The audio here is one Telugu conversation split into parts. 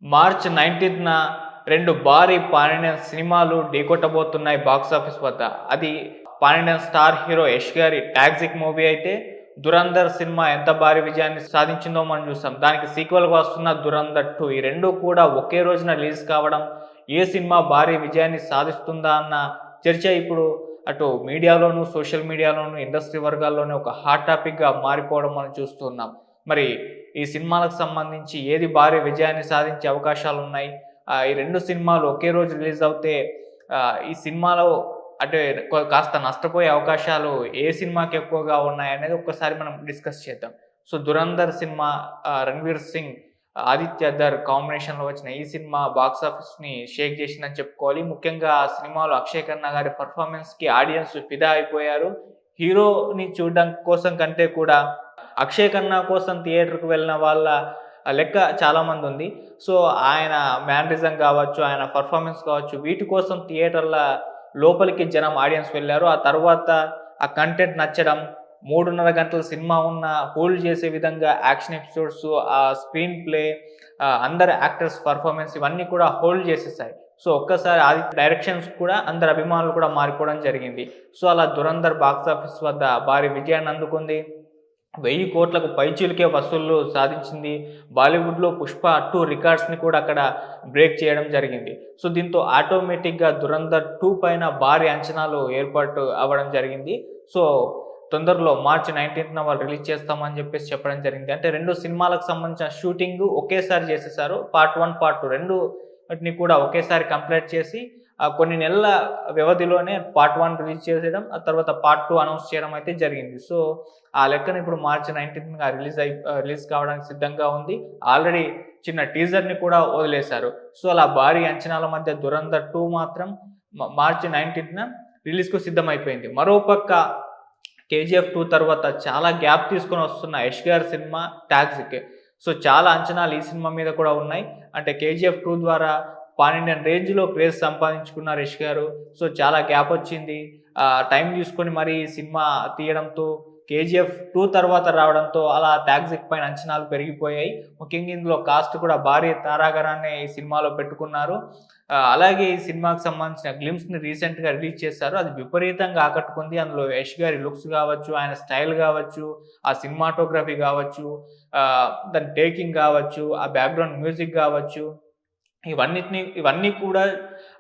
మార్చ్ 19న 2 భారీ పాన్ ఇండియన్ సినిమాలు ఢీకొట్టబోతున్నాయి బాక్సాఫీస్ వద్ద. అది pan Indian star hero 'Yash' గారి 'టాక్సిక్' మూవీ అయితే, 'దురంధర్' సినిమా ఎంత భారీ విజయాన్ని సాధించిందో మనం చూసాం. దానికి సీక్వెల్‌గా వస్తున్న 'దురంధర్ 2' ఈ 2 కూడా ఒకే రోజున రిలీజ్ కావడం, ఏ సినిమా భారీ విజయాన్ని సాధిస్తుందా అన్న చర్చ ఇప్పుడు అటు మీడియాలోను, సోషల్ మీడియాలోను, ఇండస్ట్రీ వర్గాల్లోనే ఒక హాట్ టాపిక్‌గా మారిపోవడం మనం చూస్తున్నాం. మరి ఈ సినిమాలకు సంబంధించి ఏది భారీ విజయాన్ని సాధించే అవకాశాలున్నాయి? ఈ 2 సినిమాలు ఒకే రోజు రిలీజ్ అవుతే ఈ సినిమాలో అంటే కాస్త నష్టపోయే అవకాశాలు ఏ సినిమాకి ఎక్కువగా ఉన్నాయనేది ఒక్కసారి మనం డిస్కస్ చేద్దాం. సో 'దురంధర్' సినిమా 'రణ్వీర్ సింగ్', 'ఆదిత్య ధర్' కాంబినేషన్‌లో వచ్చిన ఈ సినిమా బాక్స్ ఆఫీస్‌ని షేక్ చేసిందని చెప్పుకోవాలి. ముఖ్యంగా ఆ సినిమాలో అక్షయ్ ఖన్నా గారి పెర్ఫార్మన్స్‌కి ఆడియన్స్ ఫిదా అయిపోయారు. హీరోని చూడడం కోసం కంటే కూడా అక్షయ్ ఖన్నా కోసం థియేటర్‌కి వెళ్ళిన వాళ్ళ లెక్క చాలామందుంది. సో, ఆయన మేనరిజం కావచ్చు, ఆయన పెర్ఫార్మన్స్ కావచ్చు, వీటి కోసం థియేటర్ల లోపలికి జనం ఆడియన్స్ వెళ్లారు. ఆ తర్వాత ఆ కంటెంట్ నచ్చడం, 3:30 గంటల సినిమా ఉన్న హోల్డ్ చేసే విధంగా యాక్షన్ ఎపిసోడ్స్, ఆ స్క్రీన్ ప్లే, అందరు యాక్టర్స్ పెర్ఫార్మన్స్ ఇవన్నీ కూడా హోల్డ్ చేసేసాయి. సో, ఒక్కసారి ఆదిత్య డైరెక్షన్స్ కూడా అందరి అభిమానులు కూడా మారిపోవడం జరిగింది. సో, అలా 'దురంధర్' బాక్స్ ఆఫీస్ వద్ద భారీ విజయాన్ని అందుకుంది. 1000 కోట్లకు పైచిలుకే వసూళ్లు సాధించింది. బాలీవుడ్‌లో 'పుష్ప 2' రికార్డ్స్‌ని కూడా అక్కడ బ్రేక్ చేయడం జరిగింది. సో, దీంతో ఆటోమేటిక్‌గా 'దురంధర్ 2' పైన భారీ అంచనాలు ఏర్పాటు అవ్వడం జరిగింది. సో, తొందరలో మార్చ్ 19న వాళ్ళు రిలీజ్ చేస్తామని చెప్పేసి చెప్పడం జరిగింది. అంటే 2 సినిమాలకు సంబంధించిన షూటింగు ఒకేసారి చేసేసారు. పార్ట్ 1, పార్ట్ 2 రెండుని కూడా ఒకేసారి కంప్లీట్ చేసి కొన్ని నెలల వ్యవధిలోనే పార్ట్ 1 రిలీజ్ చేసేయడం, ఆ తర్వాత పార్ట్ 2 అనౌన్స్ చేయడం అయితే జరిగింది. సో, ఆ లెక్కన ఇప్పుడు మార్చ్ 19న రిలీజ్ కావడానికి సిద్ధంగా ఉంది. ఆల్రెడీ చిన్న టీజర్‌ని కూడా వదిలేశారు. సో, అలా భారీ అంచనాల మధ్య 'దురంధర్ 2' మాత్రం మార్చి 19న రిలీజ్‌కు సిద్ధమైపోయింది. మరోపక్క 'కేజీఎఫ్ 2' తర్వాత చాలా గ్యాప్ తీసుకొని వస్తున్న 'యష్' గారి సినిమా 'టాక్సిక్'. సో, చాలా అంచనాలు ఈ సినిమా మీద కూడా ఉన్నాయి. అంటే 'కేజీఎఫ్ 2' ద్వారా పాన్ ఇండియన్ రేంజ్‌లో క్రేజ్ సంపాదించుకున్నారు 'యష్' గారు. సో, చాలా గ్యాప్ వచ్చింది. టైం తీసుకొని మరి ఈ సినిమా తీయడంతో 'కేజీఎఫ్ 2' తర్వాత రావడంతో అలా 'టాక్సిక్' పైన అంచనాలు పెరిగిపోయాయి. ముఖ్యంగా ఇందులో కాస్ట్ కూడా భారీ తారాగణాన్ని ఈ సినిమాలో పెట్టుకున్నారు. అలాగే ఈ సినిమాకి సంబంధించిన గ్లింప్స్‌ని రీసెంట్‌గా రిలీజ్ చేశారు. అది విపరీతంగా ఆకట్టుకుంది. అందులో 'యష్' గారి లుక్స్ గావచ్చు, ఆయన స్టైల్ గావచ్చు, ఆ సినిమాటోగ్రఫీ గావచ్చు, దాని టేకింగ్ గావచ్చు, ఆ బ్యాక్‌గ్రౌండ్ మ్యూజిక్ గావచ్చు, ఇవన్నీ కూడా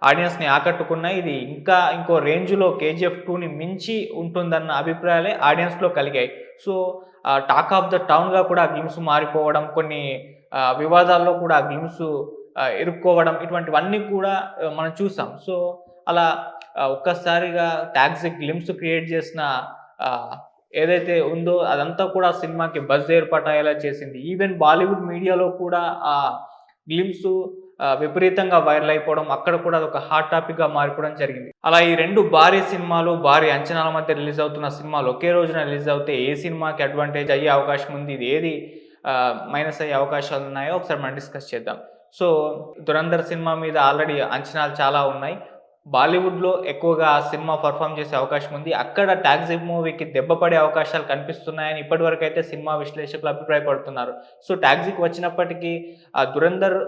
ఆడియన్స్‌ని ఆకట్టుకున్నాయి. ఇది ఇంకా ఇంకో రేంజ్‌లో 'కేజీఎఫ్ 2'ని మించి ఉంటుందన్న అభిప్రాయాలే ఆడియన్స్‌లో కలిగాయి. సో, టాక్ ఆఫ్ ద టౌన్‌గా కూడా ఆ గ్లింప్స్ మారిపోవడం, కొన్ని వివాదాల్లో కూడా ఆ గ్లింప్స్ ఇరుక్కోవడం ఇటువంటివన్నీ కూడా మనం చూసాం. సో, అలా ఒక్కసారిగా 'టాక్సిక్' గ్లింప్స్ క్రియేట్ చేసిన ఆహ్, ఏదైతే ఉందో అదంతా కూడా సినిమాకి బజ్ ఏర్పాటయ్యేలా చేసింది. ఈవెన్ బాలీవుడ్ మీడియాలో కూడా ఆ గ్లింప్స్ విపరీతంగా వైరల్ అయిపోవడం, అక్కడ కూడా అదొక హాట్ టాపిక్‌గా మారిపోవడం జరిగింది. అలా ఈ 2 భారీ సినిమాలు, భారీ అంచనాల మధ్య రిలీజ్ అవుతున్న సినిమాలు ఒకే రోజున రిలీజ్ అవుతే ఏ సినిమాకి అడ్వాంటేజ్ అయ్యే అవకాశం ఉంది? ఇది ఏది మైనస్ అయ్యే అవకాశాలున్నాయో ఒకసారి మనం డిస్కస్ చేద్దాం. సో, 'దురంధర్' సినిమా మీద ఆల్రెడీ అంచనాలు చాలా ఉన్నాయి. బాలీవుడ్‌లో ఎక్కువగా ఆ సినిమా పెర్ఫార్మ్ చేసే అవకాశం ఉంది. అక్కడ 'టాక్సిక్' మూవీకి దెబ్బ పడే అవకాశాలు కనిపిస్తున్నాయని ఇప్పటివరకైతే సినిమా విశ్లేషకులు అభిప్రాయపడుతున్నారు. సో, 'టాక్సిక్' వచ్చినప్పటికీ 'దురంధర్'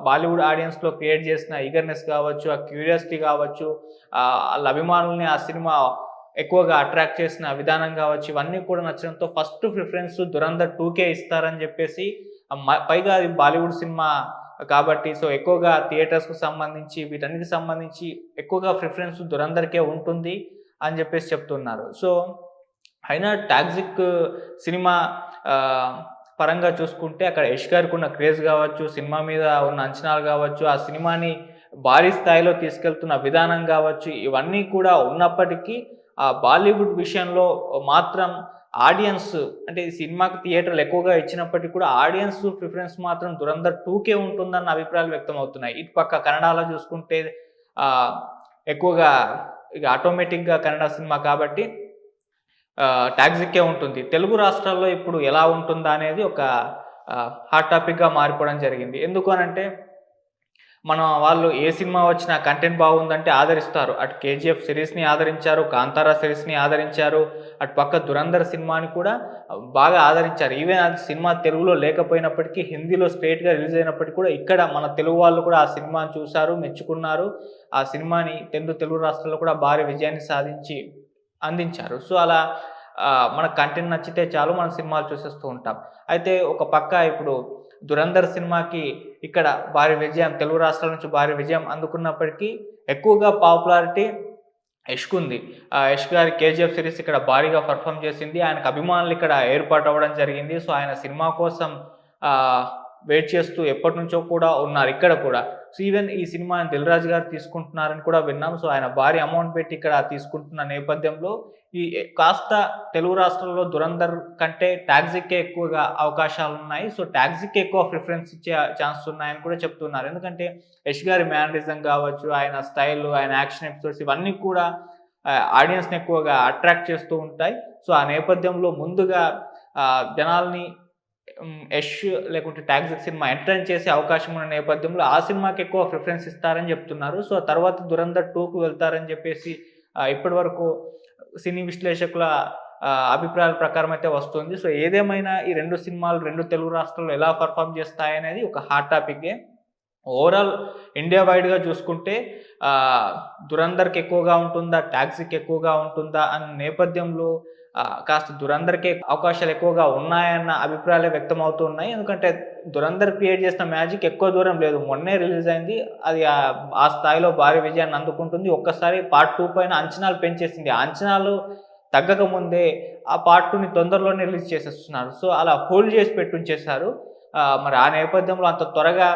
బాలీవుడ్ ఆడియన్స్‌లో క్రియేట్ చేసిన ఈగర్‌నెస్ కావచ్చు, ఆ క్యూరియాసిటీ కావచ్చు, ఆళ్ళ అభిమానుల్ని ఆ సినిమా ఎక్కువగా అట్రాక్ట్ చేసిన విధానం కావచ్చు, ఇవన్నీ కూడా నచ్చడంతో ఫస్ట్ ప్రిఫరెన్స్ 'దురంధర్ 2'కే ఇస్తారని చెప్పేసి, పైగా అది బాలీవుడ్ సినిమా కాబట్టి, సో, ఎక్కువగా థియేటర్స్‌కు సంబంధించి, వీటన్నిటికి సంబంధించి ఎక్కువగా ప్రిఫరెన్స్ 'దురంధర్‌కే' ఉంటుంది అని చెప్పేసి చెప్తున్నారు. సో, అయినా 'టాక్సిక్' సినిమా ఆహ్, పరంగా చూసుకుంటే అక్కడ 'యష్' గారికున్న క్రేజ్ గావచ్చు, సినిమా మీద ఉన్న అంచనాలు గావచ్చు, ఆ సినిమాని భారీ స్థాయిలో తీసుకెళ్తున్న విధానం గావచ్చు, ఇవన్నీ కూడా ఉన్నప్పటికీ బాలీవుడ్ విషయంలో మాత్రం ఆడియన్స్ అంటే ఈ సినిమాకి థియేటర్లు ఎక్కువగా ఇచ్చినప్పటికి కూడా ఆడియన్స్ ప్రిఫరెన్స్ మాత్రం 'దురంధర్ 2'కే ఉంటుందన్న అభిప్రాయాలు వ్యక్తమవుతున్నాయి. ఇటు పక్క కన్నడలో చూసుకుంటే ఆహ్, ఎక్కువగా ఇగ ఆటోమేటిక్‌గా కన్నడ సినిమా కాబట్టి 'టాక్సిక్కే' ఉంటుంది. తెలుగు రాష్ట్రాల్లో ఇప్పుడు ఎలా ఉంటుందా అనేది ఒక హాట్ టాపిక్‌గా మారిపోవడం జరిగింది. ఎందుకు అనంటే మన వాళ్ళు ఏ సినిమా వచ్చినా కంటెంట్ బాగుందంటే ఆదరిస్తారు. అటు 'కేజీఎఫ్' సిరీస్‌ని ఆదరించారు, 'కాంతార' సిరీస్‌ని ఆదరించారు. అటు పక్క 'ధురంధర్' సినిమాని కూడా బాగా ఆదరించారు. ఈవెన్ అది సినిమా తెలుగులో లేకపోయినప్పటికీ హిందీలో స్ట్రెయిట్‌గా రిలీజ్ అయినప్పటికి కూడా ఇక్కడ మన తెలుగు వాళ్ళు కూడా ఆ సినిమాని చూసారు, మెచ్చుకున్నారు. ఆ సినిమాని తెలుగు రాష్ట్రాల్లో కూడా భారీ విజయాన్ని అందించారు. సో, అలా మనకు కంటెంట్ నచ్చితే చాలు మనం సినిమాలు చూసేస్తూ ఉంటాం. అయితే ఒక పక్క ఇప్పుడు 'ధురంధర్' సినిమాకి ఇక్కడ భారీ విజయం తెలుగు రాష్ట్రాల నుంచి భారీ విజయం అందుకున్నప్పటికీ ఎక్కువగా పాపులారిటీ యష్‌కుంది. 'యష్' గారి 'కేజీఎఫ్' సీరీస్ ఇక్కడ భారీగా పెర్ఫార్మ్ చేసింది. ఆయనకు అభిమానులు ఇక్కడ ఏర్పాటవ్వడం జరిగింది. సో, ఆయన సినిమా కోసం ఆహ్, వెయిట్ చేస్తూ ఎప్పటినుంచో కూడా ఉన్నారు ఇక్కడ కూడా. సో, ఈవెన్ ఈ సినిమాని 'దిల్ రాజు' గారు తీసుకుంటున్నారని కూడా విన్నాం. సో, ఆయన భారీ అమౌంట్ పెట్టి ఇక్కడ తీసుకుంటున్న నేపథ్యంలో కాస్త తెలుగు రాష్ట్రాల్లో 'ధురంధర్' కంటే 'టాక్సిక్‌కే' ఎక్కువగా అవకాశాలున్నాయి. సో, 'టాక్సిక్‌కే' ఎక్కువ ప్రిఫరెన్స్ ఇచ్చే ఛాన్సెస్ ఉన్నాయని కూడా చెప్తున్నారు. ఎందుకంటే 'యష్' గారి మేనరిజం కావచ్చు, ఆయన స్టైల్, ఆయన యాక్షన్ ఎపిసోడ్స్ ఇవన్నీ కూడా ఆడియన్స్‌ని ఎక్కువగా అట్రాక్ట్ చేస్తూ ఉంటాయి. సో, ఆ నేపథ్యంలో ముందుగా జనాల్ని 'యష్' లేకుంటే 'టాక్సిక్' సినిమా ఎంటర్‌టైన్ చేసే అవకాశం ఉన్న నేపథ్యంలో ఆ సినిమాకి ఎక్కువ ప్రిఫరెన్స్ ఇస్తారని చెప్తున్నారు. సో, తర్వాత 'ధురంధర్ 2'కి వెళ్తారని చెప్పేసి ఇప్పటివరకు సినీ విశ్లేషకుల అభిప్రాయాల ప్రకారం అయితే వస్తుంది. సో, ఏదేమైనా ఈ 2 సినిమాలు 2 తెలుగు రాష్ట్రాల్లో ఎలా పెర్ఫార్మ్ చేస్తాయనేది ఒక హాట్ టాపికే. ఓవరాల్ ఇండియా వైడ్‌గా చూసుకుంటే 'ధురంధర్‌కి' ఎక్కువగా ఉంటుందా? 'టాక్సిక్' ఎక్కువగా ఉంటుందా? అన్న నేపథ్యంలో కాస్త 'ధురంధర్‌కే' అవకాశాలు ఎక్కువగా ఉన్నాయన్న అభిప్రాయాలే వ్యక్తమవుతూ ఉన్నాయి. ఎందుకంటే 'ధురంధర్' క్రియేట్ చేసిన మ్యాజిక్ ఎక్కువ దూరం లేదు. మొన్నే రిలీజ్ అయింది. అది ఆ స్థాయిలో భారీ విజయాన్ని అందుకుంటుంది. ఒక్కసారి పార్ట్ 2 పైన అంచనాలు పెంచేసింది. ఆ అంచనాలు తగ్గక ముందే ఆ పార్ట్ 2ని తొందరలోనే రిలీజ్ చేసేస్తున్నారు. సో, అలా హోల్డ్ చేసి పెట్టుంచేశారు. మరి ఆ నేపథ్యంలో అంత త్వరగా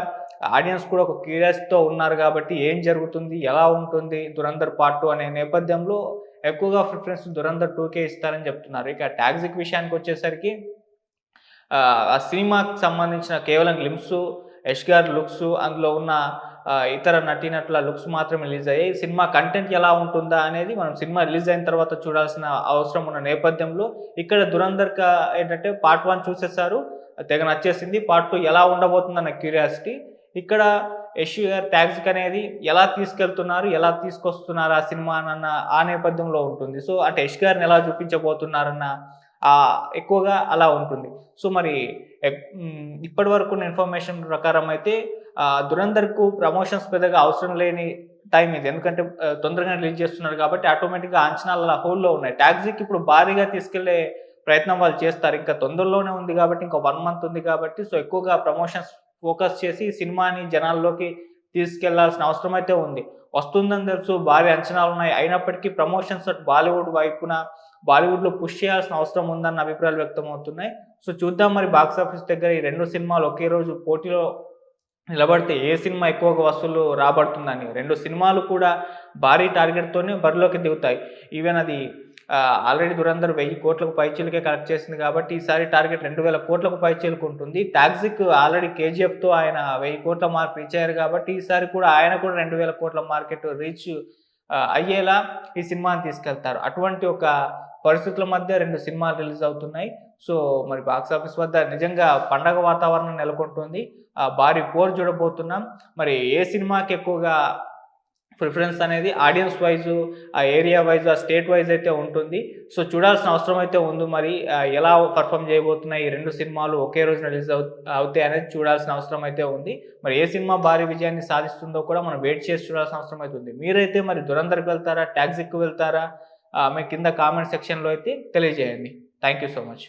ఆడియన్స్ కూడా ఒక క్యూరియాసిటీతో ఉన్నారు కాబట్టి ఏం జరుగుతుంది? ఎలా ఉంటుంది 'ధురంధర్ పార్ట్ 2' అనే నేపథ్యంలో ఎక్కువగా ప్రిఫరెన్స్ 'ధురంధర్ 2'కే ఇస్తారని చెప్తున్నారు. ఇక 'టాక్సిక్' విషయానికొచ్చేసరికి ఆ సినిమాకి సంబంధించిన కేవలం గ్లింప్సు, 'యష్' గారి లుక్సు, అందులో ఉన్న ఇతర నటీనటుల లుక్స్ మాత్రమే రిలీజ్ అయ్యాయి. సినిమా కంటెంట్ ఎలా ఉంటుందా అనేది మనం సినిమా రిలీజ్ అయిన తర్వాత చూడాల్సిన అవసరం ఉన్న నేపథ్యంలో ఇక్కడ 'ధురంధర్' ఏంటంటే పార్ట్ 1 చూసేసారు. తెగ నచ్చేసింది. పార్ట్ 2 ఎలా ఉండబోతుందన్న క్యూరియాసిటీ. ఇక్కడ 'యష్' గారి 'టాక్సిక్' అనేది ఎలా తీసుకెళ్తున్నారు, ఎలా తీసుకొస్తున్నారు ఆ సినిమానన్న ఆ నేపథ్యంలో ఉంటుంది. సో, అంటే 'యష్' గారిని ఎలా చూపించబోతున్నారన్న ఎక్కువగా అలా ఉంటుంది. సో, మరి ఇప్పటి వరకున్న ఇన్ఫర్మేషన్ ప్రకారం అయితే 'ధురంధర్‌కు' ప్రమోషన్స్ పెద్దగా అవసరం లేని టైం ఇది. ఎందుకంటే తొందరగానే రిలీజ్ చేస్తున్నారు కాబట్టి ఆటోమేటిక్‌గా అంచనాలు అలా హోల్డ్‌లో ఉన్నాయి. 'టాక్సిక్' ఇప్పుడు భారీగా తీసుకెళ్లే ప్రయత్నం వాళ్ళు చేస్తారు. ఇంకా తొందరలోనే ఉంది కాబట్టి ఇంకా 1 మంత్ ఉంది కాబట్టి సో, ఎక్కువగా ప్రమోషన్స్ ఫోకస్ చేసి సినిమాని జనాల్లోకి తీసుకెళ్లాల్సిన అవసరం అయితే ఉంది. వస్తుందని తెలుసు, భారీ అంచనాలున్నాయి. అయినప్పటికీ ప్రమోషన్స్ అటు బాలీవుడ్‌లో పుష్ చేయాల్సిన అవసరం ఉందన్న అభిప్రాయాలు వ్యక్తమవుతున్నాయి. సో, చూద్దాం మరి బాక్సాఫీస్ దగ్గర ఈ 2 సినిమాలు ఒకే రోజు పోటీలో నిలబడితే ఏ సినిమా ఎక్కువగా వసూలు రాబడుతుందని. 2 సినిమాలు కూడా భారీ టార్గెట్‌తోనే బరిలోకి దిగుతాయి. ఈవెన్ అది ఆల్రెడీ 'ధురంధర్' 1000 కోట్లకు పైచిలుకే కలెక్ట్ చేసింది కాబట్టి ఈసారి టార్గెట్ 2000 కోట్లకు పైచిలుకు ఉంటుంది. 'టాక్సిక్' ఆల్రెడీ 'కేజీఎఫ్‌తో' ఆయన 1000 కోట్ల మార్క్ రీచ్ అయ్యారు కాబట్టి ఈసారి కూడా ఆయన కూడా 2000 కోట్ల మార్కెట్ రీచ్ అయ్యేలా ఈ సినిమాని తీసుకెళ్తారు. అటువంటి ఒక పరిస్థితుల మధ్య 2 సినిమాలు రిలీజ్ అవుతున్నాయి. సో, మరి బాక్సాఫీస్ వద్ద నిజంగా పండగ వాతావరణం నెలకొంటుంది. భారీ పోరు చూడబోతున్నాం. మరి ఏ సినిమాకి ఎక్కువగా ప్రిఫరెన్స్ అనేది ఆడియన్స్ వైజు, ఆ ఏరియా వైజ్, ఆ స్టేట్ వైజ్ అయితే ఉంటుంది. సో, చూడాల్సిన అవసరం అయితే ఉంది మరి. ఎలా పెర్ఫార్మ్ చేయబోతున్నాయి ఈ 2 సినిమాలు ఒకే రోజు రిలీజ్ అవుతాయి అనేది చూడాల్సిన అవసరం అయితే ఉంది. మరి ఏ సినిమా భారీ విజయాన్ని సాధిస్తుందో కూడా మనం వెయిట్ చేసి చూడాల్సిన అవసరం అయితే ఉంది. మీరైతే మరి 'ధురంధర్‌కి' వెళ్తారా? 'టాక్సిక్‌కి' వెళ్తారా? మీ కింద కామెంట్ సెక్షన్‌లో అయితే తెలియజేయండి. Thank you so much.